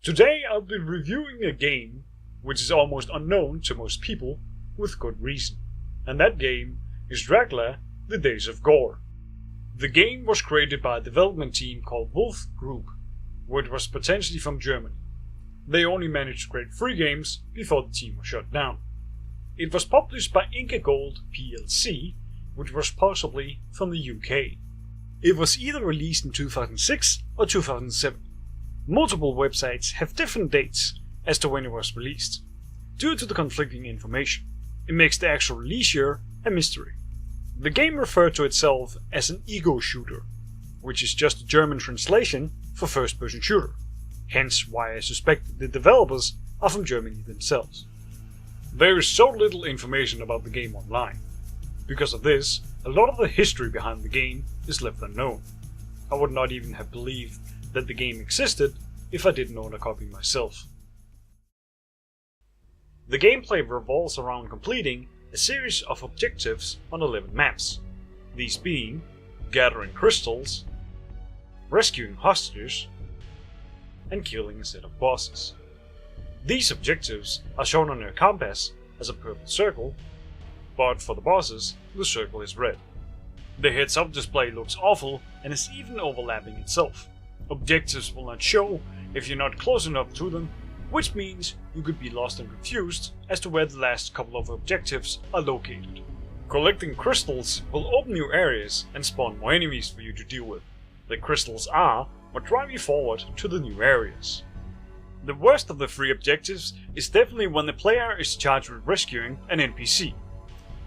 Today I'll be reviewing a game which is almost unknown to most people with good reason, and that game is Dracula: The Days of Gore. The game was created by a development team called Wolf Group, which was potentially from Germany. They only managed to create 3 games before the team was shut down. It was published by Inca Gold plc, which was possibly from the UK. It was either released in 2006 or 2007. Multiple websites have different dates as to when it was released. Due to the conflicting information, it makes the actual release year a mystery. The game referred to itself as an ego shooter, which is just a German translation for first-person shooter, hence why I suspect the developers are from Germany themselves. There is so little information about the game online. Because of this, a lot of the history behind the game is left unknown. I would not even have believed that the game existed if I didn't own a copy myself. The gameplay revolves around completing a series of objectives on 11 maps, these being gathering crystals, rescuing hostages, and killing a set of bosses. These objectives are shown on your compass as a purple circle, but for the bosses the circle is red. The heads-up display looks awful and is even overlapping itself. Objectives will not show if you're not close enough to them, which means you could be lost and confused as to where the last couple of objectives are located. Collecting crystals will open new areas and spawn more enemies for you to deal with. The crystals are what drive you forward to the new areas. The worst of the 3 objectives is definitely when the player is charged with rescuing an NPC,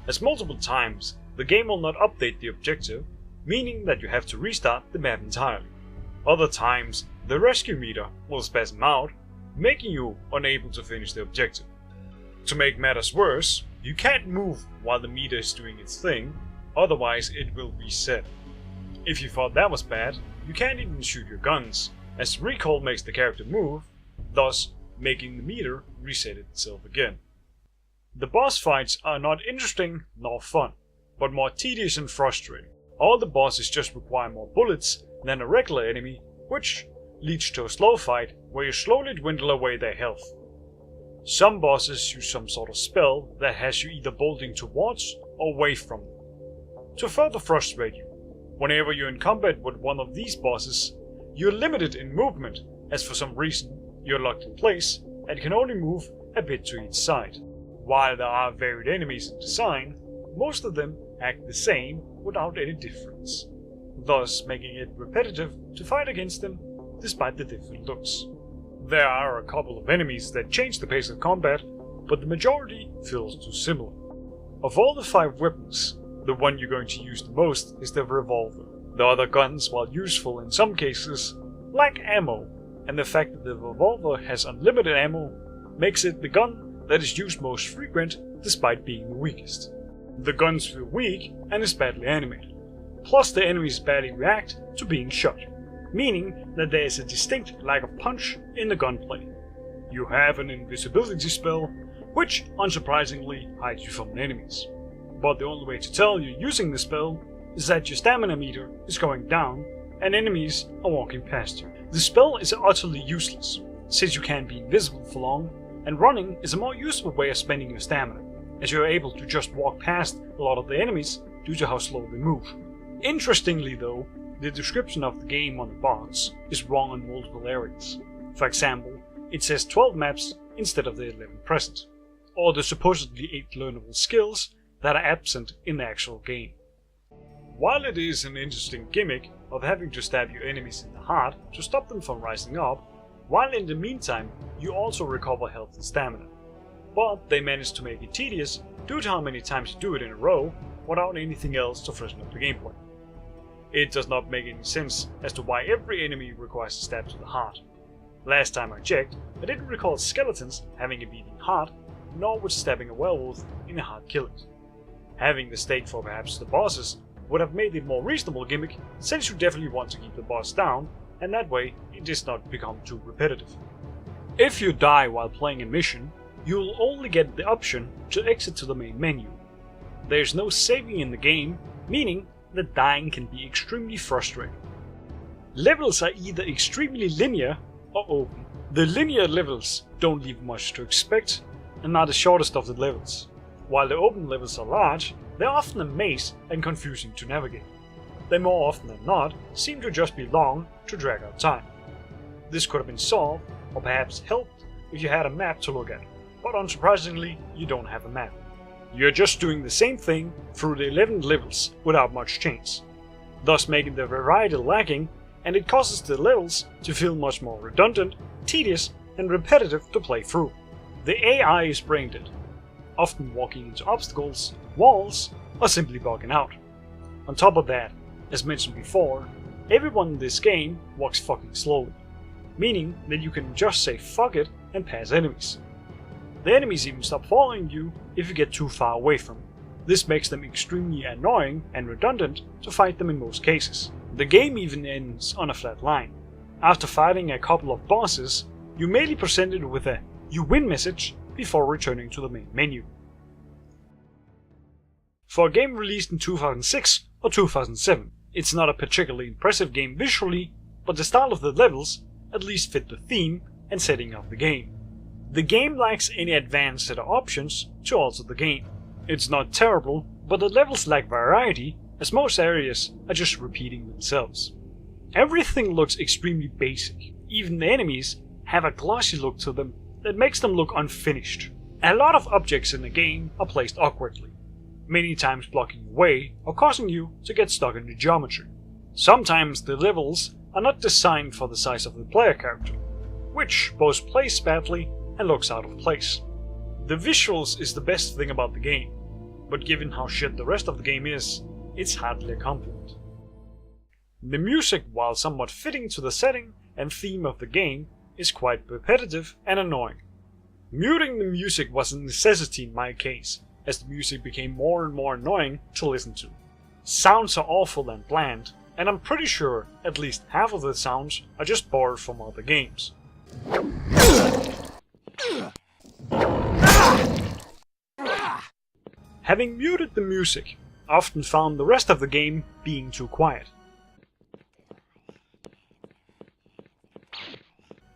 as multiple times the game will not update the objective, meaning that you have to restart the map entirely. Other times the rescue meter will spasm out, making you unable to finish the objective. To make matters worse, you can't move while the meter is doing its thing, otherwise it will reset. If you thought that was bad, you can't even shoot your guns, as recoil makes the character move, thus making the meter reset itself again. The boss fights are not interesting nor fun, but more tedious and frustrating. All the bosses just require more bullets than a regular enemy, which leads to a slow fight where you slowly dwindle away their health. Some bosses use some sort of spell that has you either bolting towards or away from them. To further frustrate you, whenever you're in combat with one of these bosses, you're limited in movement, as for some reason you're locked in place and can only move a bit to each side. While there are varied enemies in design, most of them act the same without any difference, thus making it repetitive to fight against them despite the different looks. There are a couple of enemies that change the pace of combat, but the majority feels too similar. Of all the 5 weapons, the one you're going to use the most is the revolver. The other guns, while useful in some cases, lack ammo, and the fact that the revolver has unlimited ammo makes it the gun that is used most frequent despite being the weakest. The guns feel weak and is badly animated, plus the enemies barely react to being shot, meaning that there is a distinct lack of punch in the gunplay. You have an invisibility spell, which unsurprisingly hides you from enemies. But the only way to tell you're using the spell is that your stamina meter is going down and enemies are walking past you. The spell is utterly useless, since you can't be invisible for long, and running is a more useful way of spending your stamina, as you are able to just walk past a lot of the enemies due to how slow they move. Interestingly though, the description of the game on the box is wrong in multiple areas. For example, it says 12 maps instead of the 11 present, or the supposedly 8 learnable skills that are absent in the actual game. While it is an interesting gimmick of having to stab your enemies in the heart to stop them from rising up, while in the meantime you also recover health and stamina, but they manage to make it tedious due to how many times you do it in a row without anything else to freshen up the gameplay. It does not make any sense as to why every enemy requires a stab to the heart. Last time I checked, I didn't recall skeletons having a beating heart, nor would stabbing a werewolf in a heart kill it. Having the stake for perhaps the bosses would have made it more reasonable gimmick, since you definitely want to keep the boss down, and that way it does not become too repetitive. If you die while playing a mission, you will only get the option to exit to the main menu. There is no saving in the game, meaning that dying can be extremely frustrating. Levels are either extremely linear or open, The linear levels don't leave much to expect and are the shortest of the levels. While the open levels are large, they're often a maze and confusing to navigate. They more often than not seem to just be long to drag out time. This could have been solved, or perhaps helped, if you had a map to look at, but unsurprisingly, you don't have a map. You're just doing the same thing through the 11 levels without much change, thus making the variety lacking, and it causes the levels to feel much more redundant, tedious, and repetitive to play through. The AI is brain dead, often walking into obstacles, walls, or simply bugging out. On top of that, as mentioned before, everyone in this game walks fucking slowly, meaning that you can just say fuck it and pass enemies. The enemies even stop following you if you get too far away from them. This makes them extremely annoying and redundant to fight them in most cases. The game even ends on a flat line. After fighting a couple of bosses, you may be presented with a "you win" message before returning to the main menu. For a game released in 2006 or 2007, it's not a particularly impressive game visually, but the style of the levels at least fit the theme and setting of the game. The game lacks any advanced set of options to alter the game. It's not terrible, but the levels lack variety, as most areas are just repeating themselves. Everything looks extremely basic. Even the enemies have a glossy look to them that makes them look unfinished. A lot of objects in the game are placed awkwardly, many times blocking your way or causing you to get stuck in the geometry. Sometimes the levels are not designed for the size of the player character, which both plays badly and looks out of place. The visuals is the best thing about the game, but given how shit the rest of the game is, it's hardly a compliment. The music, while somewhat fitting to the setting and theme of the game, is quite repetitive and annoying. Muting the music was a necessity in my case, as the music became more and more annoying to listen to. Sounds are awful and bland, and I'm pretty sure at least half of the sounds are just borrowed from other games. Having muted the music, I often found the rest of the game being too quiet.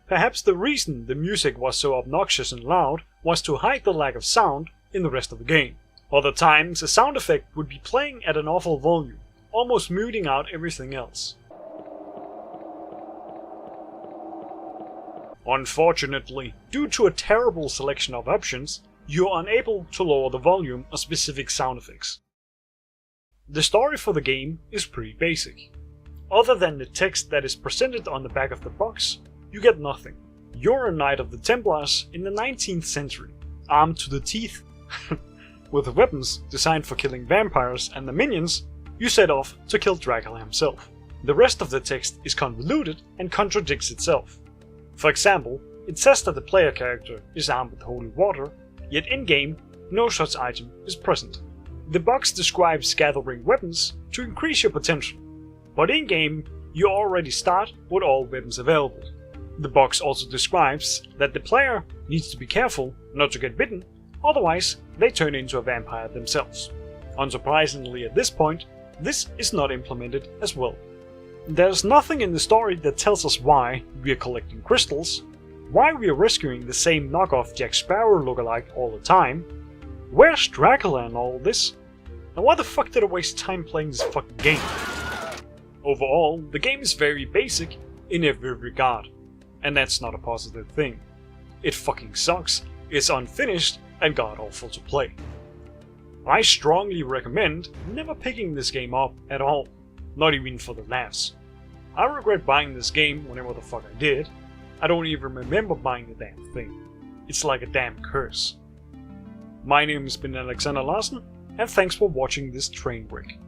Perhaps the reason the music was so obnoxious and loud was to hide the lack of sound in the rest of the game. Other times a sound effect would be playing at an awful volume, almost muting out everything else. Unfortunately, due to a terrible selection of options, you are unable to lower the volume of specific sound effects. The story for the game is pretty basic. Other than the text that is presented on the back of the box, you get nothing. You're a Knight of the Templars in the 19th century, armed to the teeth. With weapons designed for killing vampires and the minions, you set off to kill Dracula himself. The rest of the text is convoluted and contradicts itself. For example, it says that the player character is armed with holy water, yet in-game, no such item is present. The box describes gathering weapons to increase your potential, but in-game, you already start with all weapons available. The box also describes that the player needs to be careful not to get bitten, otherwise they turn into a vampire themselves. Unsurprisingly at this point, this is not implemented as well. There's nothing in the story that tells us why we are collecting crystals, why we are rescuing the same knockoff Jack Sparrow lookalike all the time, where's Dracula in all this, and why the fuck did I waste time playing this fucking game? Overall, the game is very basic in every regard, and that's not a positive thing. It fucking sucks, it's unfinished, and god awful to play. I strongly recommend never picking this game up at all, not even for the laughs. I regret buying this game whenever the fuck I did. I don't even remember buying the damn thing. It's like a damn curse. My name has been Alexander Larsen, and thanks for watching this train wreck.